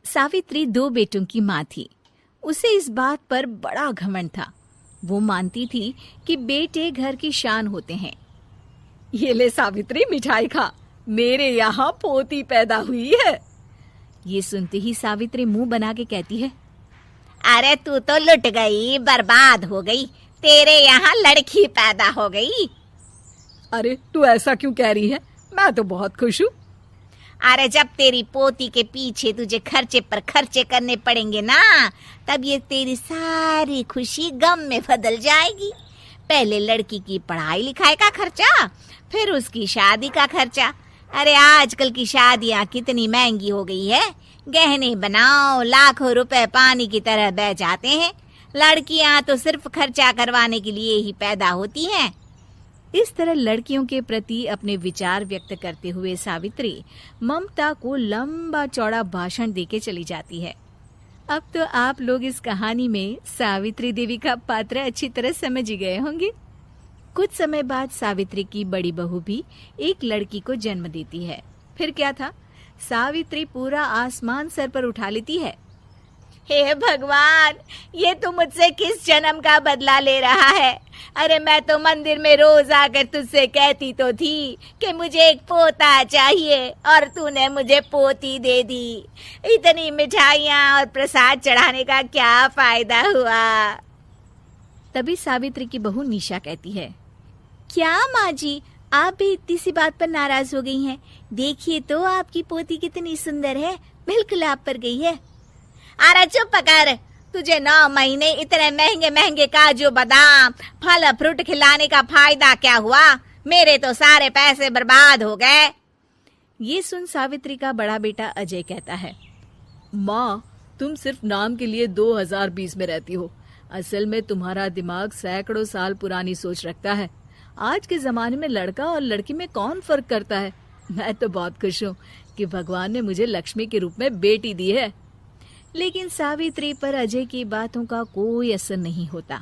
सावित्री 2 बेटों की माँ थी। उसे इस बात पर बड़ा घमंड था। वो मानती थी कि बेटे घर की शान होते हैं। ये ले सावित्री, मिठाई खा, मेरे यहाँ पोती पैदा हुई है। ये सुनते ही सावित्री मुंह बना के कहती है, अरे तू तो लुट गई, बर्बाद हो गई, तेरे यहाँ लड़की पैदा हो गई। अरे तू ऐसा क्यों कह रही है? मैं तो बहुत खुश हूँ। अरे जब तेरी पोती के पीछे तुझे खर्चे पर खर्चे करने पड़ेंगे ना, तब ये तेरी सारी खुशी गम में बदल जाएगी। पहले लड़की की पढ़ाई लिखाई का खर्चा, फिर उसकी शादी का खर्चा। अरे आजकल की शादियाँ कितनी महंगी हो गई है। गहने बनाओ, लाखों रुपए पानी की तरह बह जाते हैं। लड़कियाँ तो सिर्फ खर्चा करवाने के लिए ही पैदा होती हैं। इस तरह लड़कियों के प्रति अपने विचार व्यक्त करते हुए सावित्री ममता को लंबा चौड़ा भाषण देके चली जाती है। अब तो आप लोग इस कहानी में सावित्री देवी का पात्र अच्छी तरह समझ ही गए होंगे। कुछ समय बाद सावित्री की बड़ी बहू भी एक लड़की को जन्म देती है। फिर क्या था, सावित्री पूरा आसमान सर पर उठा लेती है। हे भगवान, ये तू मुझसे किस जन्म का बदला ले रहा है? अरे मैं तो मंदिर में रोज आकर तुझसे कहती तो थी कि मुझे एक पोता चाहिए, और तूने मुझे पोती दे दी। इतनी मिठाइयाँ और प्रसाद चढ़ाने का क्या फायदा हुआ? तभी सावित्री की बहू निशा कहती है, क्या माँ जी, आप भी इतनी सी बात पर नाराज हो गई हैं? देखिए तो आपकी पोती कितनी सुंदर है, बिल्कुल आप पर गई है। अरे चुप कर, तुझे 9 महीने इतने महंगे महंगे काजू बादाम फल फ्रूट खिलाने का फायदा क्या हुआ? मेरे तो सारे पैसे बर्बाद हो गए। ये सुन सावित्री का बड़ा बेटा अजय कहता है, माँ, तुम सिर्फ नाम के लिए 2020 में रहती हो। असल में तुम्हारा दिमाग सैकड़ों साल पुरानी सोच रखता है। आज के जमाने में लड़का और लड़की में कौन फर्क करता है? मैं तो बहुत खुश हूँ कि भगवान ने मुझे लक्ष्मी के रूप में बेटी दी है। लेकिन सावित्री पर अजय की बातों का कोई असर नहीं होता।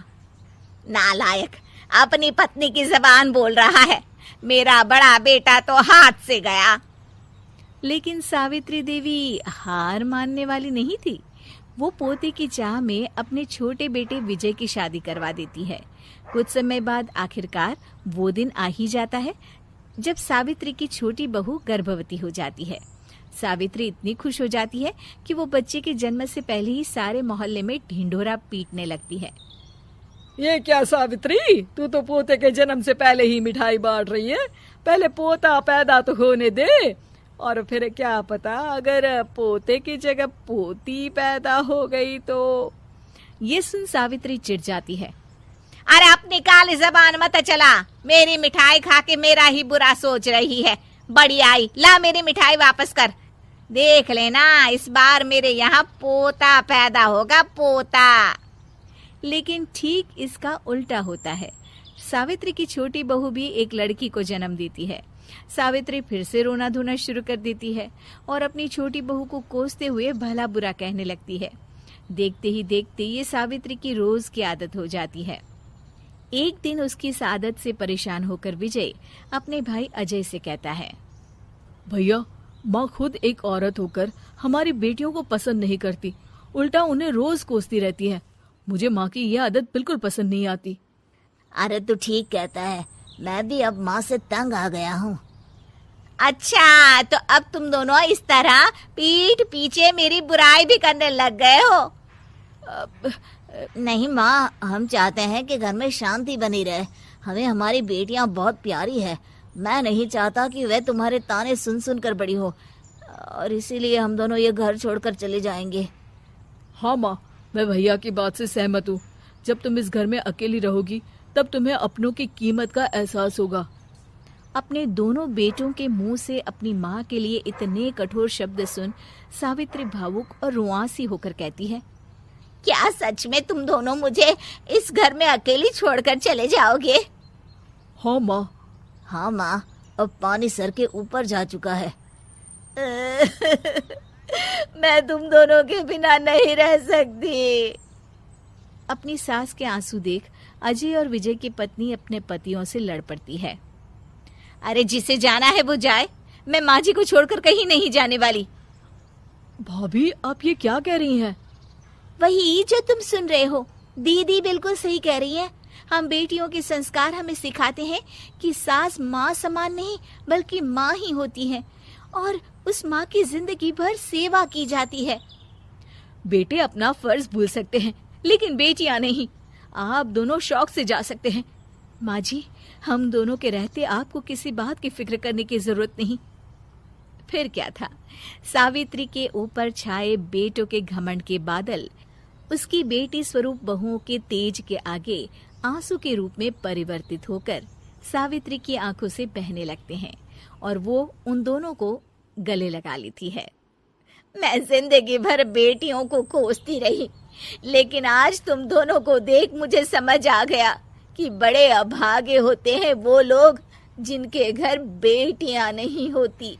नालायक, अपनी पत्नी की जबान बोल रहा है। मेरा बड़ा बेटा तो हाथ से गया। लेकिन सावित्री देवी हार मानने वाली नहीं थी। वो पोते की चाह में अपने छोटे बेटे विजय की शादी करवा देती है। कुछ समय बाद आखिरकार वो दिन आ ही जाता है जब सावित्री की छोटी बहू गर्भवती हो जाती है। सावित्री इतनी खुश हो जाती है कि वो बच्चे के जन्म से पहले ही सारे मोहल्ले में ढिंढोरा पीटने लगती है। ये क्या सावित्री, तू तो पोते के जन्म से पहले ही मिठाई बांट रही है। पहले पोता पैदा तो होने दे, और फिर क्या पता अगर पोते की जगह पोती पैदा हो गई तो। ये सुन सावित्री चिढ़ जाती है। अरे अपनी काली जबान मत चला, मेरी मिठाई खा के मेरा ही बुरा सोच रही है। बड़ी आई, ला मेरी मिठाई वापस कर। देख लेना, इस बार मेरे यहाँ पोता पैदा होगा, पोता। लेकिन ठीक इसका उल्टा होता है। सावित्री की छोटी बहू भी एक लड़की को जन्म देती है। सावित्री फिर से रोना धोना शुरू कर देती है और अपनी छोटी बहू को कोसते हुए भला बुरा कहने लगती है। देखते ही देखते ये सावित्री की रोज की आदत हो जाती है। एक दिन उसकी इस आदत से परेशान होकर विजय अपने भाई अजय से कहता है, भैया, माँ खुद एक औरत होकर हमारी बेटियों को पसंद नहीं करती, उल्टा उन्हें रोज कोसती रहती है। मुझे माँ की यह आदत बिल्कुल पसंद नहीं आती। अरे तू ठीक कहता है, मैं भी अब माँ से तंग आ गया हूँ। अच्छा, तो अब तुम दोनों इस तरह पीठ पीछे मेरी बुराई भी करने लग गए हो? नहीं माँ, हम चाहते हैं कि घर में शांति बनी रहे। हमें हमारी बेटियाँ बहुत प्यारी है। मैं नहीं चाहता कि वह तुम्हारे ताने सुन सुन कर बड़ी हो, और इसीलिए हम दोनों ये घर छोड़कर चले जाएंगे। हाँ माँ, मैं भैया की बात से सहमत हूँ। जब तुम इस घर में अकेली रहोगी तब तुम्हें अपनों की कीमत का एहसास होगा। अपने दोनों बेटों के मुंह से अपनी माँ के लिए इतने कठोर शब्द सुन सावित्री भावुक और रुआंसी होकर कहती है, क्या सच में तुम दोनों मुझे इस घर में अकेली छोड़कर चले जाओगे? हाँ माँ। हाँ माँ, अब पानी सर के ऊपर जा चुका है। मैं तुम दोनों के बिना नहीं रह सकती। अपनी सास के आंसू देख अजय और विजय की पत्नी अपने पतियों से लड़ पड़ती है। अरे जिसे जाना है वो जाए, मैं माँ जी को छोड़कर कहीं नहीं जाने वाली। भाभी, आप ये क्या कह रही हैं? वही जो तुम सुन रहे हो, दीदी बिल्कुल सही कह रही है। हम बेटियों के संस्कार हमें सिखाते हैं कि सास माँ समान नहीं बल्कि माँ ही होती है और उस माँ की जिंदगी भर सेवा की जाती है। बेटे अपना फर्ज भूल सकते हैं, लेकिन बेटियां नहीं। आप दोनों शौक से जा सकते हैं। माँ जी, हम दोनों के रहते आपको किसी बात की फिक्र करने की जरूरत नहीं। फिर क्या था, सावित्री के ऊपर छाए बेटों के घमंड के बादल उसकी बेटी स्वरूप बहुओं के तेज के आगे आंसू के रूप में परिवर्तित होकर सावित्री की आंखों से बहने लगते हैं और वो उन दोनों को गले लगा लेती है। मैं जिंदगी भर बेटियों को कोसती रही, लेकिन आज तुम दोनों को देख मुझे समझ आ गया कि बड़े अभागे होते हैं वो लोग जिनके घर बेटियां नहीं होती।